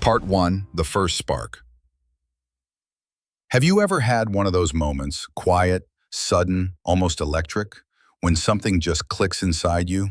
Part 1, the first spark. Have you ever had one of those moments, quiet, sudden, almost electric, when something just clicks inside you?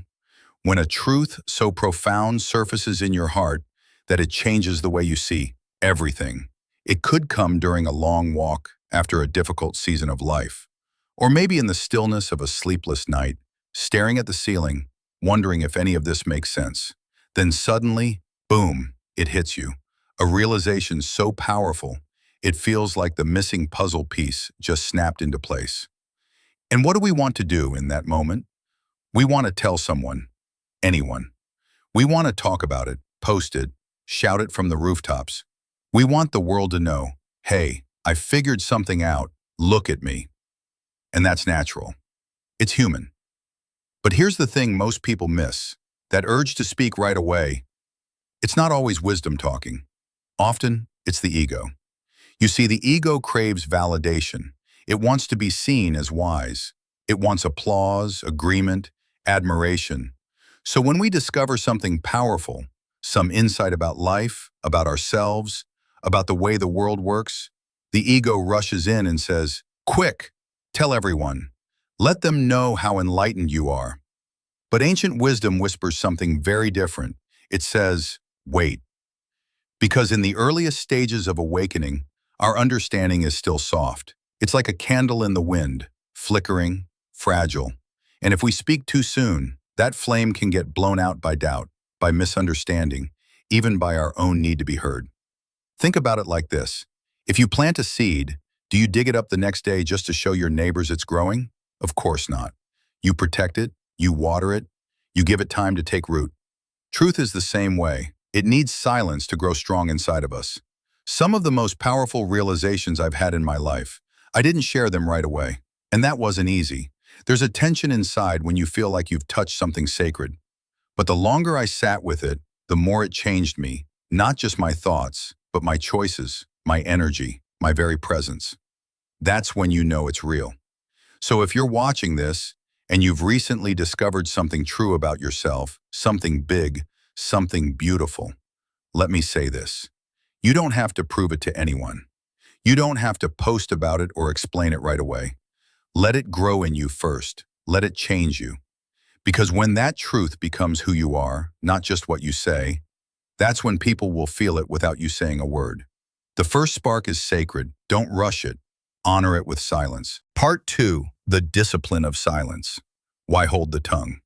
When a truth so profound surfaces in your heart that it changes the way you see everything. It could come during a long walk after a difficult season of life, or maybe in the stillness of a sleepless night, staring at the ceiling, wondering if any of this makes sense. Then suddenly, boom, it hits you. A realization so powerful, it feels like the missing puzzle piece just snapped into place. And what do we want to do in that moment? We want to tell someone, anyone. We want to talk about it, post it, shout it from the rooftops. We want the world to know, hey, I figured something out, look at me. And that's natural. It's human. But here's the thing most people miss. That urge to speak right away, it's not always wisdom talking. Often, it's the ego. You see, the ego craves validation. It wants to be seen as wise. It wants applause, agreement, admiration. So when we discover something powerful, some insight about life, about ourselves, about the way the world works, the ego rushes in and says, quick, tell everyone. Let them know how enlightened you are. But ancient wisdom whispers something very different. It says, wait. Because in the earliest stages of awakening, our understanding is still soft. It's like a candle in the wind, flickering, fragile. And if we speak too soon, that flame can get blown out by doubt, by misunderstanding, even by our own need to be heard. Think about it like this. If you plant a seed, do you dig it up the next day just to show your neighbors it's growing? Of course not. You protect it, you water it, you give it time to take root. Truth is the same way. It needs silence to grow strong inside of us. Some of the most powerful realizations I've had in my life, I didn't share them right away. And that wasn't easy. There's a tension inside when you feel like you've touched something sacred. But the longer I sat with it, the more it changed me. Not just my thoughts, but my choices, my energy, my very presence. That's when you know it's real. So if you're watching this, and you've recently discovered something true about yourself, something big, something beautiful, let me say this. You don't have to prove it to anyone. You don't have to post about it or explain it right away. Let it grow in you first. Let it change you. Because when that truth becomes who you are, not just what you say, that's when people will feel it without you saying a word. The first spark is sacred. Don't rush it. Honor it with silence. Part 2, the discipline of silence. Why hold the tongue?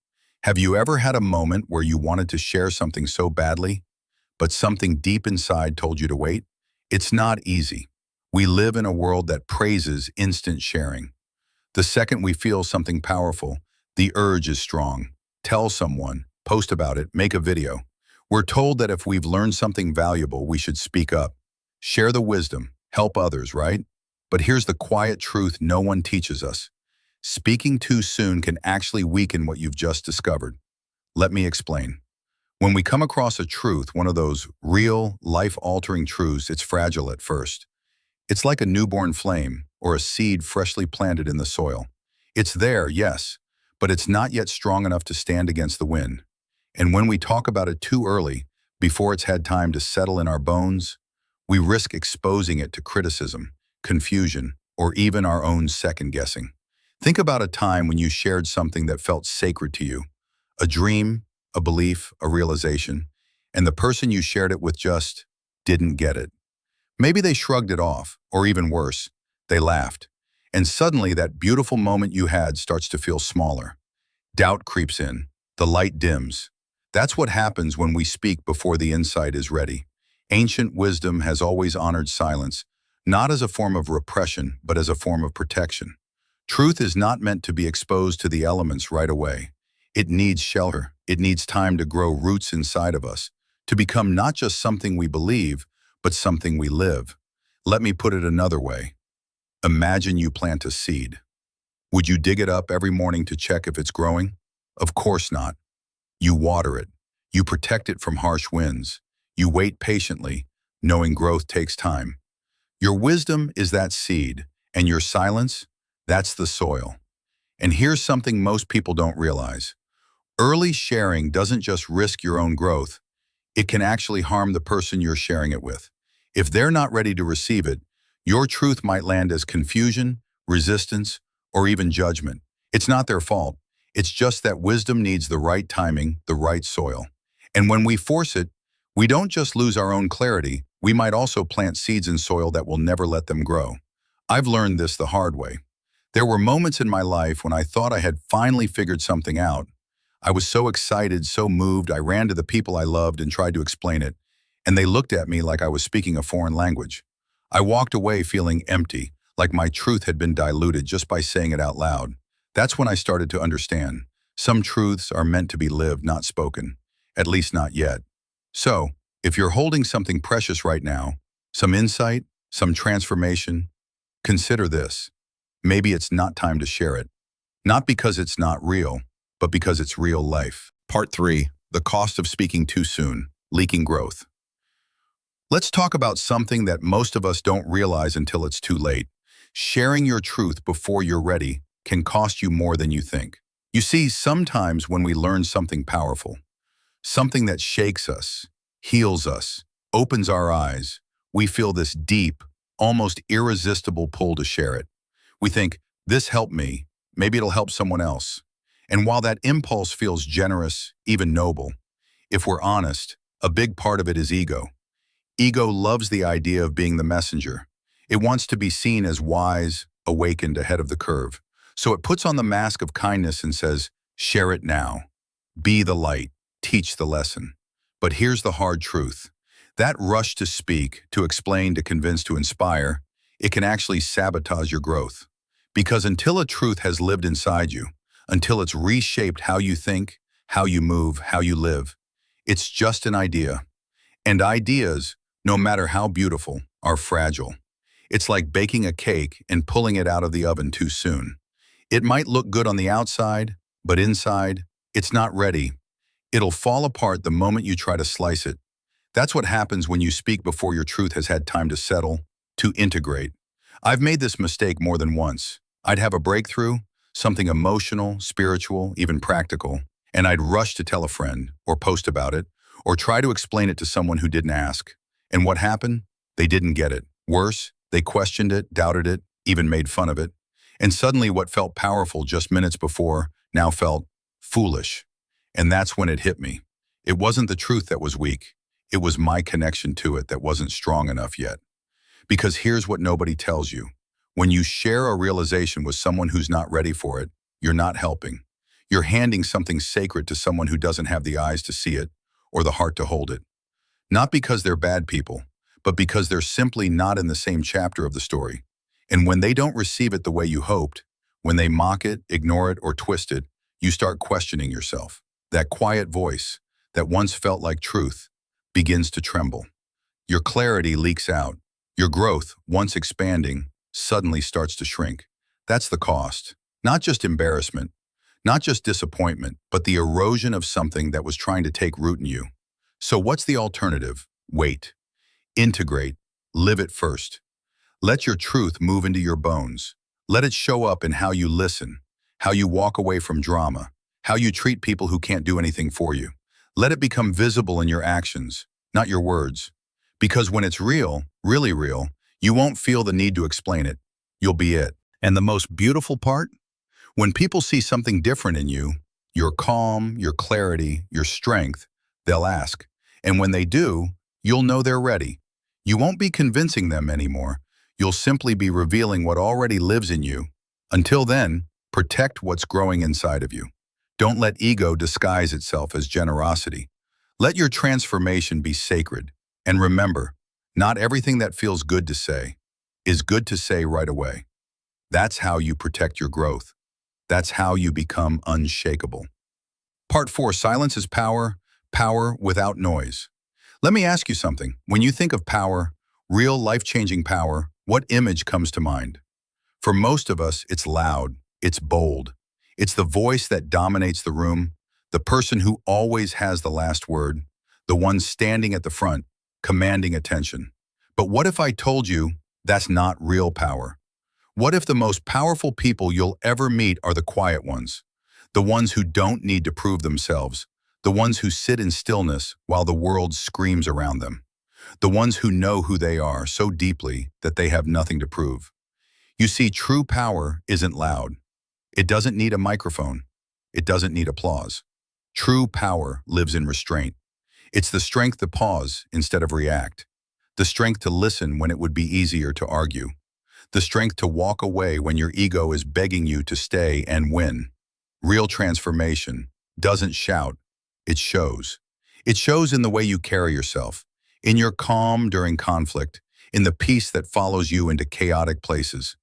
Have you ever had a moment where you wanted to share something so badly, but something deep inside told you to wait? It's not easy. We live in a world that praises instant sharing. The second we feel something powerful, the urge is strong. Tell someone, post about it, make a video. We're told that if we've learned something valuable, we should speak up. Share the wisdom, help others, right? But here's the quiet truth no one teaches us. Speaking too soon can actually weaken what you've just discovered. Let me explain. When we come across a truth, one of those real, life-altering truths, it's fragile at first. It's like a newborn flame or a seed freshly planted in the soil. It's there, yes, but it's not yet strong enough to stand against the wind. And when we talk about it too early, before it's had time to settle in our bones, we risk exposing it to criticism, confusion, or even our own second-guessing. Think about a time when you shared something that felt sacred to you, a dream, a belief, a realization, and the person you shared it with just didn't get it. Maybe they shrugged it off, or even worse, they laughed. And suddenly that beautiful moment you had starts to feel smaller. Doubt creeps in, the light dims. That's what happens when we speak before the insight is ready. Ancient wisdom has always honored silence, not as a form of repression, but as a form of protection. Truth is not meant to be exposed to the elements right away. It needs shelter. It needs time to grow roots inside of us, to become not just something we believe, but something we live. Let me put it another way. Imagine you plant a seed. Would you dig it up every morning to check if it's growing? Of course not. You water it. You protect it from harsh winds. You wait patiently, knowing growth takes time. Your wisdom is that seed, and your silence, that's the soil. And here's something most people don't realize. Early sharing doesn't just risk your own growth, it can actually harm the person you're sharing it with. If they're not ready to receive it, your truth might land as confusion, resistance, or even judgment. It's not their fault. It's just that wisdom needs the right timing, the right soil. And when we force it, we don't just lose our own clarity, we might also plant seeds in soil that will never let them grow. I've learned this the hard way. There were moments in my life when I thought I had finally figured something out. I was so excited, so moved, I ran to the people I loved and tried to explain it, and they looked at me like I was speaking a foreign language. I walked away feeling empty, like my truth had been diluted just by saying it out loud. That's when I started to understand. Some truths are meant to be lived, not spoken, at least not yet. So, if you're holding something precious right now, some insight, some transformation, consider this. Maybe it's not time to share it. Not because it's not real, but because it's real life. Part 3. The cost of speaking too soon, leaking growth. Let's talk about something that most of us don't realize until it's too late. Sharing your truth before you're ready can cost you more than you think. You see, sometimes when we learn something powerful, something that shakes us, heals us, opens our eyes, we feel this deep, almost irresistible pull to share it. We think, this helped me, maybe it'll help someone else. And while that impulse feels generous, even noble, if we're honest, a big part of it is ego. Ego loves the idea of being the messenger. It wants to be seen as wise, awakened, ahead of the curve. So it puts on the mask of kindness and says, share it now. Be the light. Teach the lesson. But here's the hard truth. That rush to speak, to explain, to convince, to inspire, it can actually sabotage your growth. Because until a truth has lived inside you, until it's reshaped how you think, how you move, how you live, it's just an idea. And ideas, no matter how beautiful, are fragile. It's like baking a cake and pulling it out of the oven too soon. It might look good on the outside, but inside, it's not ready. It'll fall apart the moment you try to slice it. That's what happens when you speak before your truth has had time to settle, to integrate. I've made this mistake more than once. I'd have a breakthrough, something emotional, spiritual, even practical, and I'd rush to tell a friend, or post about it, or try to explain it to someone who didn't ask. And what happened? They didn't get it. Worse, they questioned it, doubted it, even made fun of it. And suddenly what felt powerful just minutes before now felt foolish. And that's when it hit me. It wasn't the truth that was weak. It was my connection to it that wasn't strong enough yet. Because here's what nobody tells you. When you share a realization with someone who's not ready for it, you're not helping. You're handing something sacred to someone who doesn't have the eyes to see it or the heart to hold it. Not because they're bad people, but because they're simply not in the same chapter of the story. And when they don't receive it the way you hoped, when they mock it, ignore it, or twist it, you start questioning yourself. That quiet voice that once felt like truth begins to tremble. Your clarity leaks out. Your growth, once expanding, suddenly starts to shrink. That's the cost. Not just embarrassment, not just disappointment, but the erosion of something that was trying to take root in you. So what's the alternative? Wait. Integrate. Live it first. Let your truth move into your bones. Let it show up in how you listen, how you walk away from drama, how you treat people who can't do anything for you. Let it become visible in your actions, not your words. Because when it's real, really real, you won't feel the need to explain it. You'll be it. And the most beautiful part? When people see something different in you, your calm, your clarity, your strength, they'll ask. And when they do, you'll know they're ready. You won't be convincing them anymore. You'll simply be revealing what already lives in you. Until then, protect what's growing inside of you. Don't let ego disguise itself as generosity. Let your transformation be sacred. And remember, not everything that feels good to say is good to say right away. That's how you protect your growth. That's how you become unshakable. Part 4, silence is power, power without noise. Let me ask you something. When you think of power, real life-changing power, what image comes to mind? For most of us, it's loud, it's bold. It's the voice that dominates the room, the person who always has the last word, the one standing at the front, commanding attention. But what if I told you that's not real power? What if the most powerful people you'll ever meet are the quiet ones, the ones who don't need to prove themselves, The ones who sit in stillness while the world screams around them. The ones who know who they are so deeply that they have nothing to prove. You see, true power isn't loud. It doesn't need a microphone. It doesn't need applause. True power lives in restraint. It's the strength to pause instead of react. The strength to listen when it would be easier to argue. The strength to walk away when your ego is begging you to stay and win. Real transformation doesn't shout, it shows. It shows in the way you carry yourself, in your calm during conflict, in the peace that follows you into chaotic places.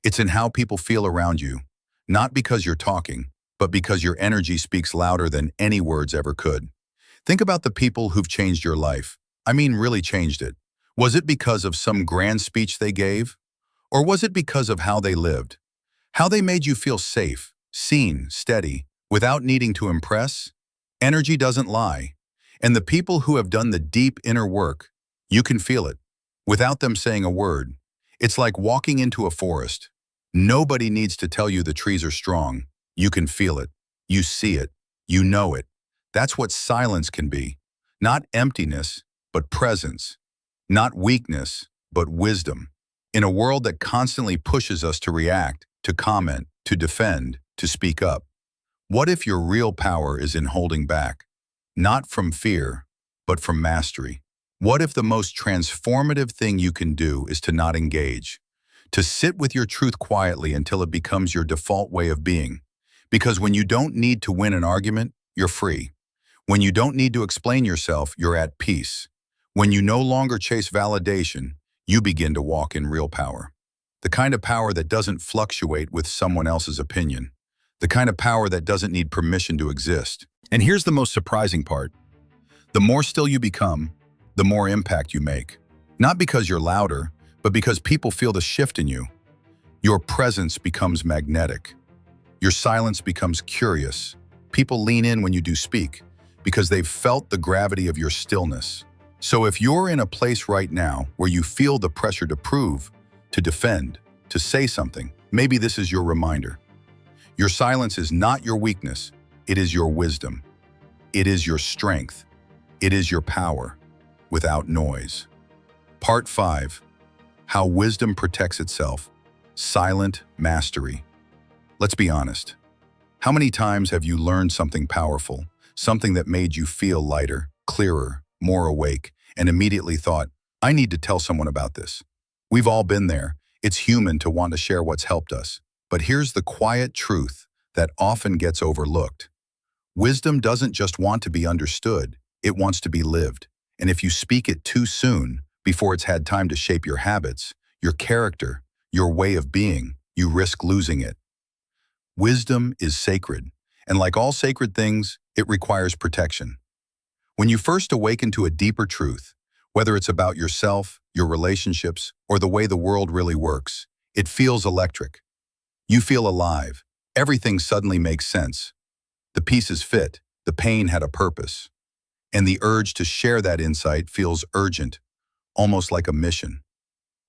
It's in how people feel around you, not because you're talking, but because your energy speaks louder than any words ever could. Think about the people who've changed your life. I mean, really changed it. Was it because of some grand speech they gave? Or was it because of how they lived? How they made you feel safe, seen, steady, without needing to impress? Energy doesn't lie. And the people who have done the deep inner work, you can feel it, without them saying a word. It's like walking into a forest. Nobody needs to tell you the trees are strong. You can feel it. You see it. You know it. That's what silence can be. Not emptiness, but presence. Not weakness, but wisdom. In a world that constantly pushes us to react, to comment, to defend, to speak up. What if your real power is in holding back? Not from fear, but from mastery. What if the most transformative thing you can do is to not engage? To sit with your truth quietly until it becomes your default way of being. Because when you don't need to win an argument, you're free. When you don't need to explain yourself, you're at peace. When you no longer chase validation, you begin to walk in real power. The kind of power that doesn't fluctuate with someone else's opinion. The kind of power that doesn't need permission to exist. And here's the most surprising part. The more still you become, the more impact you make. Not because you're louder, but because people feel the shift in you. Your presence becomes magnetic. Your silence becomes curious. People lean in when you do speak, because they've felt the gravity of your stillness. So if you're in a place right now where you feel the pressure to prove, to defend, to say something, maybe this is your reminder. Your silence is not your weakness, it is your wisdom. It is your strength. It is your power, without noise. Part 5. How wisdom protects itself. Silent mastery. Let's be honest. How many times have you learned something powerful, something that made you feel lighter, clearer, more awake, and immediately thought, I need to tell someone about this? We've all been there. It's human to want to share what's helped us. But here's the quiet truth that often gets overlooked. Wisdom doesn't just want to be understood, it wants to be lived. And if you speak it too soon, before it's had time to shape your habits, your character, your way of being, you risk losing it. Wisdom is sacred, and like all sacred things, it requires protection. When you first awaken to a deeper truth, whether it's about yourself, your relationships, or the way the world really works, it feels electric. You feel alive. Everything suddenly makes sense. The pieces fit, the pain had a purpose. And the urge to share that insight feels urgent, almost like a mission.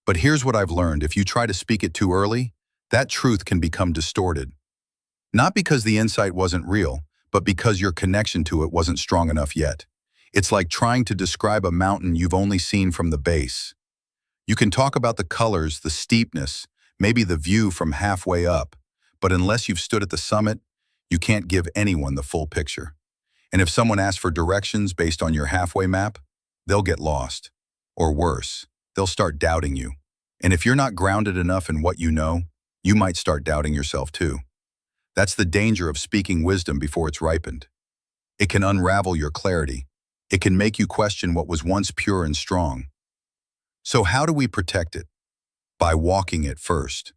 But here's what I've learned. If you try to speak it too early, that truth can become distorted. Not because the insight wasn't real, but because your connection to it wasn't strong enough yet. It's like trying to describe a mountain you've only seen from the base. You can talk about the colors, the steepness, maybe the view from halfway up, but unless you've stood at the summit, you can't give anyone the full picture. And if someone asks for directions based on your halfway map, they'll get lost. Or worse, they'll start doubting you. And if you're not grounded enough in what you know, you might start doubting yourself too. That's the danger of speaking wisdom before it's ripened. It can unravel your clarity. It can make you question what was once pure and strong. So how do we protect it? By walking it first.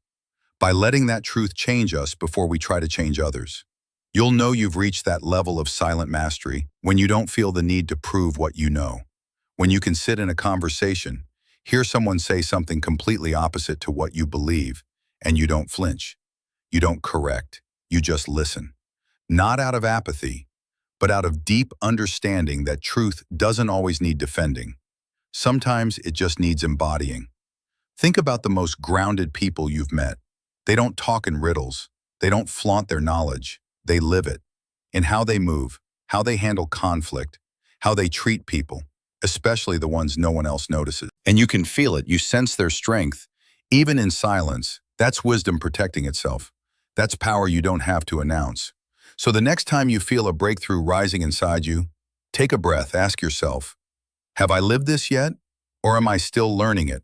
By letting that truth change us before we try to change others. You'll know you've reached that level of silent mastery when you don't feel the need to prove what you know. When you can sit in a conversation, hear someone say something completely opposite to what you believe, and you don't flinch. You don't correct. You just listen. Not out of apathy, but out of deep understanding that truth doesn't always need defending. Sometimes it just needs embodying. Think about the most grounded people you've met. They don't talk in riddles. They don't flaunt their knowledge. They live it. In how they move, how they handle conflict, how they treat people, especially the ones no one else notices. And you can feel it, you sense their strength, even in silence. That's wisdom protecting itself. That's power you don't have to announce. So the next time you feel a breakthrough rising inside you, take a breath, ask yourself, have I lived this yet? Or am I still learning it?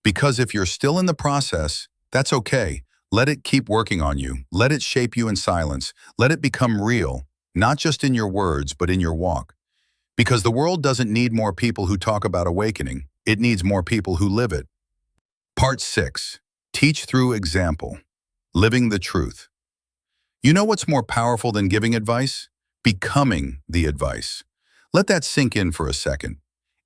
Because if you're still in the process, that's okay. Let it keep working on you. Let it shape you in silence. Let it become real, not just in your words, but in your walk. Because the world doesn't need more people who talk about awakening. It needs more people who live it. Part 6. Teach through example. Living the truth. You know what's more powerful than giving advice? Becoming the advice. Let that sink in for a second.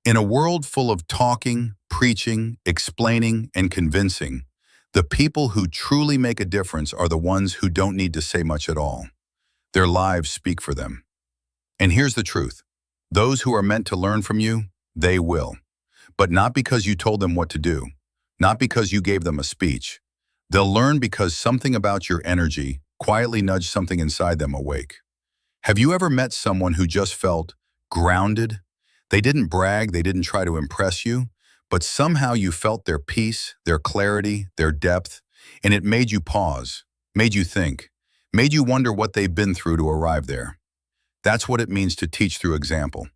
In a world full of talking, preaching, explaining, and convincing, the people who truly make a difference are the ones who don't need to say much at all. Their lives speak for them. And here's the truth. Those who are meant to learn from you, they will. But not because you told them what to do, not because you gave them a speech. They'll learn because something about your energy quietly nudged something inside them awake. Have you ever met someone who just felt grounded? They didn't brag, they didn't try to impress you, but somehow you felt their peace, their clarity, their depth, and it made you pause, made you think, made you wonder what they've been through to arrive there. That's what it means to teach through example.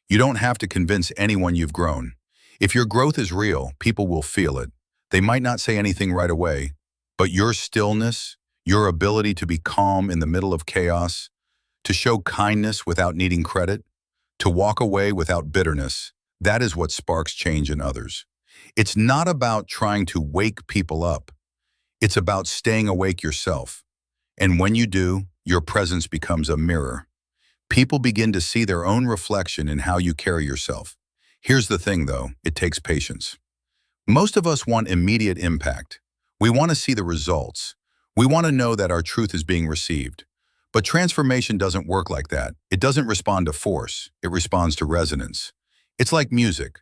You don't have to convince anyone you've grown. If your growth is real, people will feel it. They might not say anything right away, but your stillness, your ability to be calm in the middle of chaos, to show kindness without needing credit, to walk away without bitterness, that is what sparks change in others. It's not about trying to wake people up. It's about staying awake yourself. And when you do, your presence becomes a mirror. People begin to see their own reflection in how you carry yourself. Here's the thing, though, it takes patience. Most of us want immediate impact. We want to see the results. We want to know that our truth is being received. But transformation doesn't work like that. It doesn't respond to force. It responds to resonance. It's like music.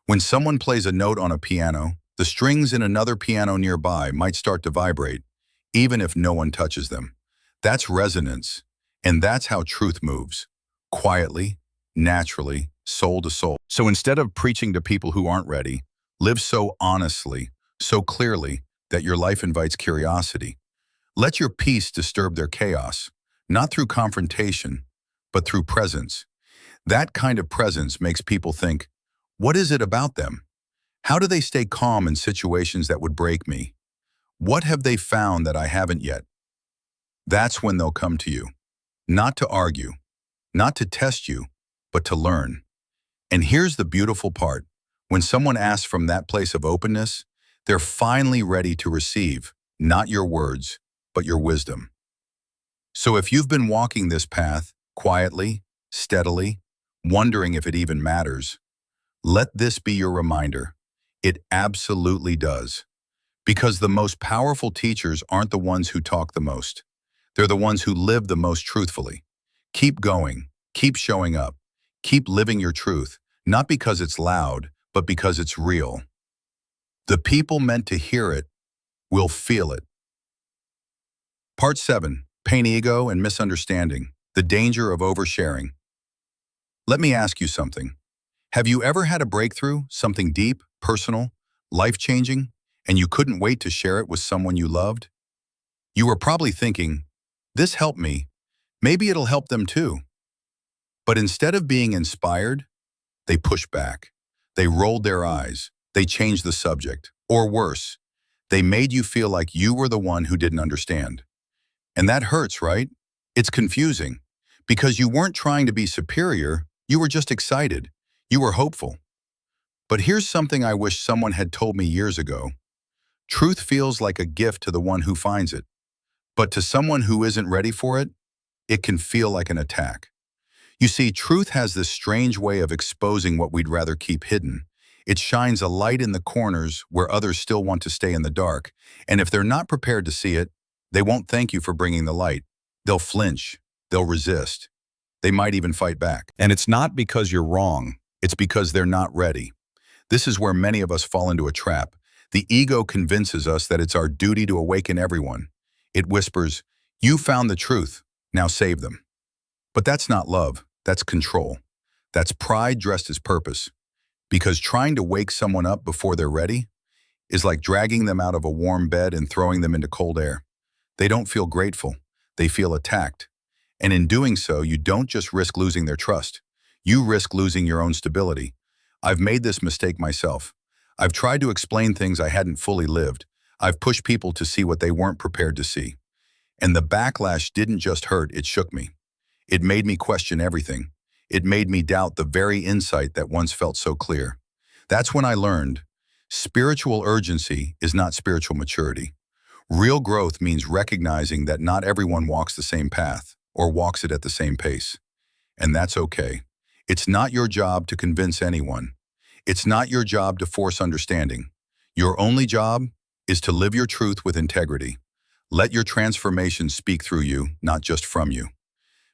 When someone plays a note on a piano, the strings in another piano nearby might start to vibrate, even if no one touches them. That's resonance. And that's how truth moves. Quietly, naturally, soul to soul. So instead of preaching to people who aren't ready, live so honestly, so clearly, that your life invites curiosity. Let your peace disturb their chaos, not through confrontation, but through presence. That kind of presence makes people think, what is it about them? How do they stay calm in situations that would break me? What have they found that I haven't yet? That's when they'll come to you. Not to argue, not to test you, but to learn. And here's the beautiful part. When someone asks from that place of openness, they're finally ready to receive, not your words, but your wisdom. So if you've been walking this path quietly, steadily, wondering if it even matters, let this be your reminder. It absolutely does. Because the most powerful teachers aren't the ones who talk the most. They're the ones who live the most truthfully. Keep going, keep showing up, keep living your truth, not because it's loud, but because it's real. The people meant to hear it will feel it. Part 7. Pain, ego, and misunderstanding. The danger of oversharing. Let me ask you something. Have you ever had a breakthrough, something deep, personal, life-changing, and you couldn't wait to share it with someone you loved? You were probably thinking, this helped me. Maybe it'll help them too. But instead of being inspired, they pushed back. They rolled their eyes. They changed the subject. Or worse, they made you feel like you were the one who didn't understand. And that hurts, right? It's confusing. Because you weren't trying to be superior, you were just excited. You were hopeful. But here's something I wish someone had told me years ago. Truth feels like a gift to the one who finds it. But to someone who isn't ready for it, it can feel like an attack. You see, truth has this strange way of exposing what we'd rather keep hidden. It shines a light in the corners where others still want to stay in the dark. And if they're not prepared to see it, they won't thank you for bringing the light. They'll flinch. They'll resist. They might even fight back. And it's not because you're wrong. It's because they're not ready. This is where many of us fall into a trap. The ego convinces us that it's our duty to awaken everyone. It whispers, you found the truth, now save them. But that's not love. That's control. That's pride dressed as purpose. Because trying to wake someone up before they're ready is like dragging them out of a warm bed and throwing them into cold air. They don't feel grateful. They feel attacked. And in doing so, you don't just risk losing their trust. You risk losing your own stability. I've made this mistake myself. I've tried to explain things I hadn't fully lived. I've pushed people to see what they weren't prepared to see. And the backlash didn't just hurt, it shook me. It made me question everything. It made me doubt the very insight that once felt so clear. That's when I learned spiritual urgency is not spiritual maturity. Real growth means recognizing that not everyone walks the same path or walks it at the same pace. And that's okay. It's not your job to convince anyone. It's not your job to force understanding. Your only job is to live your truth with integrity. Let your transformation speak through you, not just from you.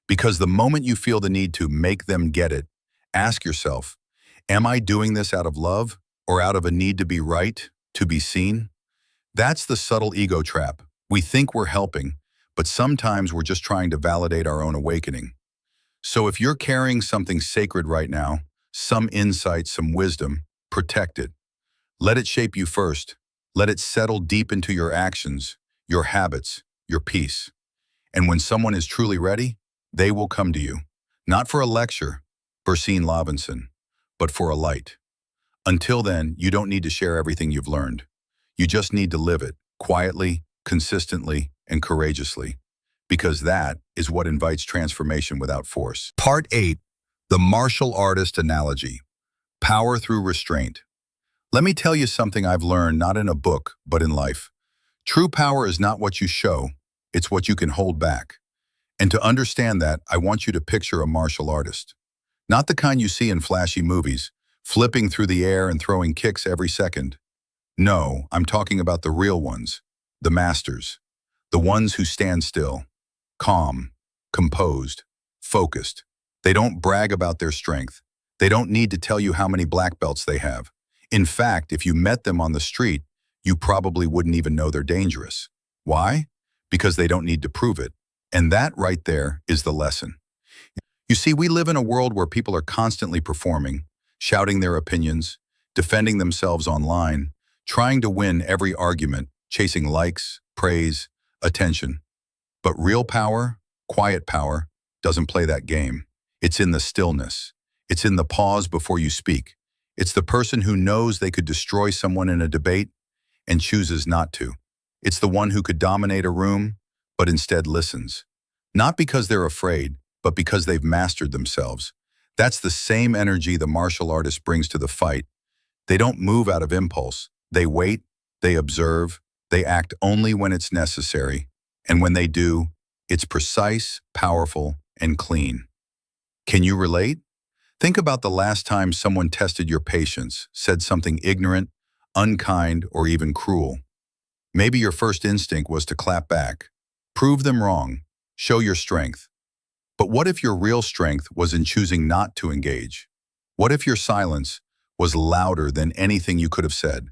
Because the moment you feel the need to make them get it, ask yourself, am I doing this out of love or out of a need to be right, to be seen? That's the subtle ego trap. We think we're helping, but sometimes we're just trying to validate our own awakening. So if you're carrying something sacred right now, some insight, some wisdom, protect it. Let it shape you first. Let it settle deep into your actions, your habits, your peace. And when someone is truly ready, they will come to you, not for a lecture, Bursine Levinson, but for a light. Until then, you don't need to share everything you've learned. You just need to live it, quietly, consistently, and courageously. Because that is what invites transformation without force. Part 8. The martial artist analogy. Power through restraint. Let me tell you something I've learned not in a book, but in life. True power is not what you show, it's what you can hold back. And to understand that, I want you to picture a martial artist. Not the kind you see in flashy movies, flipping through the air and throwing kicks every second. No, I'm talking about the real ones, the masters, the ones who stand still, calm, composed, focused. They don't brag about their strength. They don't need to tell you how many black belts they have. In fact, if you met them on the street, you probably wouldn't even know they're dangerous. Why? Because they don't need to prove it. And that right there is the lesson. You see, we live in a world where people are constantly performing, shouting their opinions, defending themselves online, trying to win every argument, chasing likes, praise, attention. But real power, quiet power, doesn't play that game. It's in the stillness. It's in the pause before you speak. It's the person who knows they could destroy someone in a debate and chooses not to. It's the one who could dominate a room, but instead listens. Not because they're afraid, but because they've mastered themselves. That's the same energy the martial artist brings to the fight. They don't move out of impulse. They wait, they observe, they act only when it's necessary. And when they do, it's precise, powerful, and clean. Can you relate? Think about the last time someone tested your patience, said something ignorant, unkind, or even cruel. Maybe your first instinct was to clap back. Prove them wrong. Show your strength. But what if your real strength was in choosing not to engage? What if your silence was louder than anything you could have said?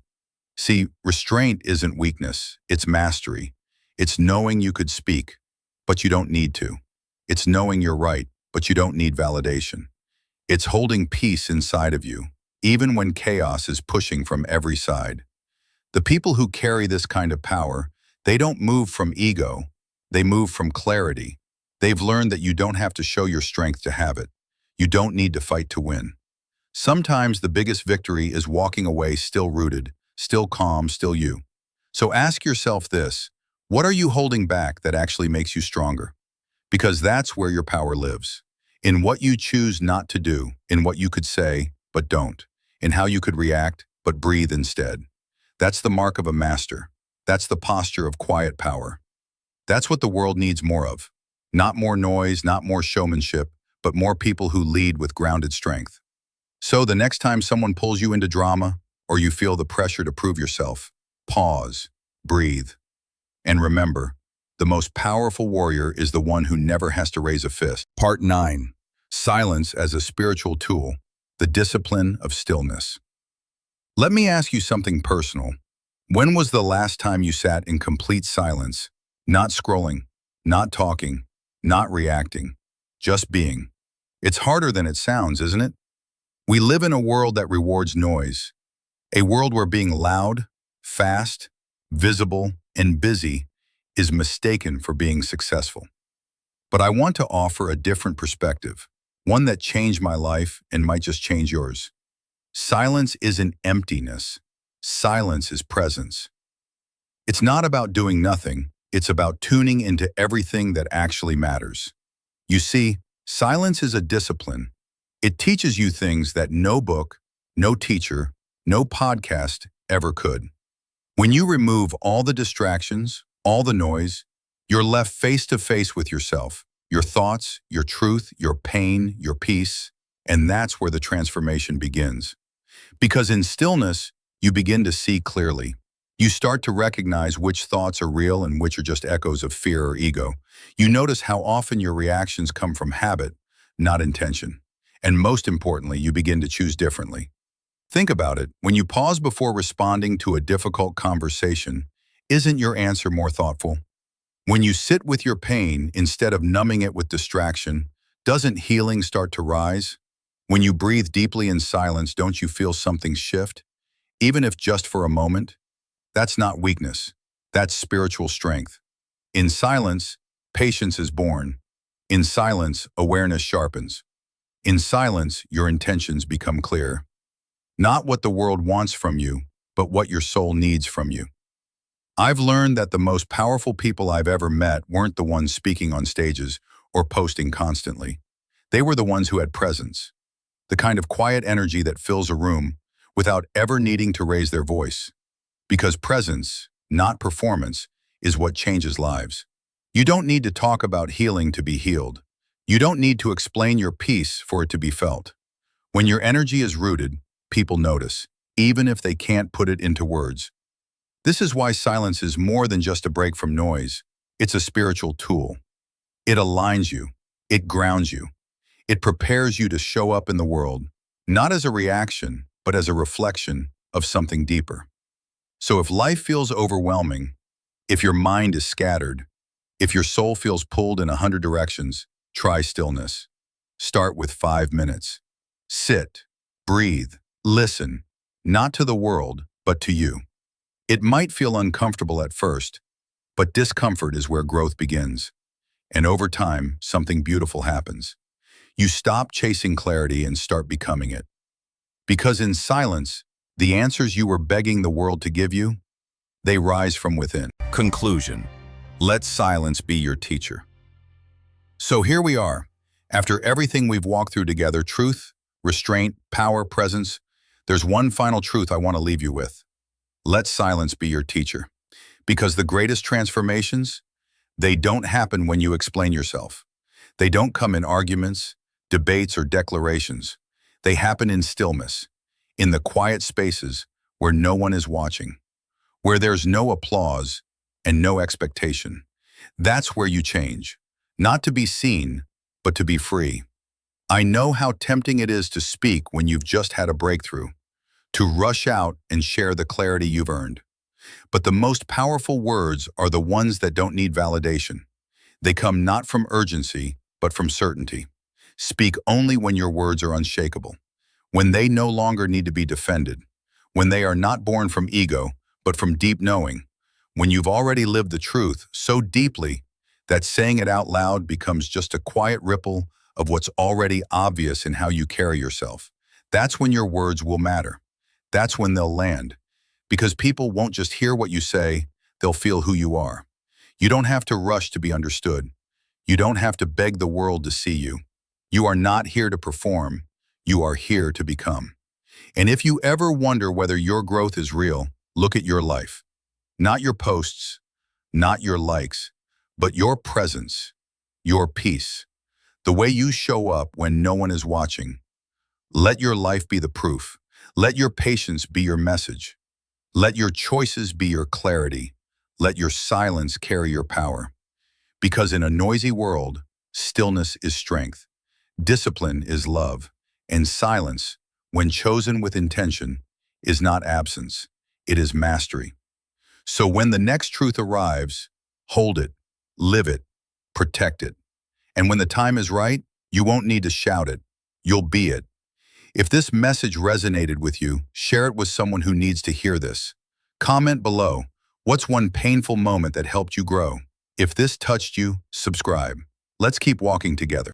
See, restraint isn't weakness, it's mastery. It's knowing you could speak, but you don't need to. It's knowing you're right, but you don't need validation. It's holding peace inside of you, even when chaos is pushing from every side. The people who carry this kind of power, they don't move from ego, they move from clarity. They've learned that you don't have to show your strength to have it. You don't need to fight to win. Sometimes the biggest victory is walking away still rooted, still calm, still you. So ask yourself this, what are you holding back that actually makes you stronger? Because that's where your power lives. In what you choose not to do, in what you could say, but don't, in how you could react, but breathe instead. That's the mark of a master. That's the posture of quiet power. That's what the world needs more of. Not more noise, not more showmanship, but more people who lead with grounded strength. So the next time someone pulls you into drama, or you feel the pressure to prove yourself, pause, breathe. And remember, the most powerful warrior is the one who never has to raise a fist. Part 9. Silence as a spiritual tool, the discipline of stillness. Let me ask you something personal. When was the last time you sat in complete silence, not scrolling, not talking, not reacting, just being? It's harder than it sounds, isn't it? We live in a world that rewards noise, a world where being loud, fast, visible, and busy is mistaken for being successful. But I want to offer a different perspective, one that changed my life and might just change yours. Silence isn't emptiness. Silence is presence. It's not about doing nothing. It's about tuning into everything that actually matters. You see, silence is a discipline. It teaches you things that no book, no teacher, no podcast ever could. When you remove all the distractions, all the noise, you're left face to face with yourself, your thoughts, your truth, your pain, your peace, and that's where the transformation begins. Because in stillness, you begin to see clearly. You start to recognize which thoughts are real and which are just echoes of fear or ego. You notice how often your reactions come from habit, not intention. And most importantly, you begin to choose differently. Think about it. When you pause before responding to a difficult conversation, isn't your answer more thoughtful? When you sit with your pain instead of numbing it with distraction, doesn't healing start to rise? When you breathe deeply in silence, don't you feel something shift? Even if just for a moment? That's not weakness. That's spiritual strength. In silence, patience is born. In silence, awareness sharpens. In silence, your intentions become clear. Not what the world wants from you, but what your soul needs from you. I've learned that the most powerful people I've ever met weren't the ones speaking on stages or posting constantly. They were the ones who had presence, the kind of quiet energy that fills a room without ever needing to raise their voice. Because presence, not performance, is what changes lives. You don't need to talk about healing to be healed. You don't need to explain your peace for it to be felt. When your energy is rooted, people notice, even if they can't put it into words. This is why silence is more than just a break from noise. It's a spiritual tool. It aligns you. It grounds you. It prepares you to show up in the world, not as a reaction, but as a reflection of something deeper. So if life feels overwhelming, if your mind is scattered, if your soul feels pulled in 100 directions, try stillness. Start with 5 minutes. Sit, breathe, listen, not to the world, but to you. It might feel uncomfortable at first, but discomfort is where growth begins. And over time, something beautiful happens. You stop chasing clarity and start becoming it. Because in silence, the answers you were begging the world to give you, they rise from within. Conclusion. Let silence be your teacher. So here we are. After everything we've walked through together, truth, restraint, power, presence, there's one final truth I want to leave you with. Let silence be your teacher. Because the greatest transformations, they don't happen when you explain yourself. They don't come in arguments, debates, or declarations. They happen in stillness, in the quiet spaces where no one is watching, where there's no applause and no expectation. That's where you change, not to be seen, but to be free. I know how tempting it is to speak when you've just had a breakthrough, to rush out and share the clarity you've earned. But the most powerful words are the ones that don't need validation. They come not from urgency, but from certainty. Speak only when your words are unshakable, when they no longer need to be defended, when they are not born from ego, but from deep knowing, when you've already lived the truth so deeply that saying it out loud becomes just a quiet ripple of what's already obvious in how you carry yourself. That's when your words will matter. That's when they'll land. Because people won't just hear what you say, they'll feel who you are. You don't have to rush to be understood. You don't have to beg the world to see you. You are not here to perform. You are here to become. And if you ever wonder whether your growth is real, look at your life. Not your posts, not your likes, but your presence, your peace, the way you show up when no one is watching. Let your life be the proof. Let your patience be your message. Let your choices be your clarity. Let your silence carry your power. Because in a noisy world, stillness is strength, discipline is love, and silence, when chosen with intention, is not absence, it is mastery. So when the next truth arrives, hold it, live it, protect it. And when the time is right, You won't need to shout it. You'll be it. If this message resonated with you, share it with someone who needs to hear this. Comment below, what's one painful moment that helped you grow? If this touched you, subscribe. Let's keep walking together.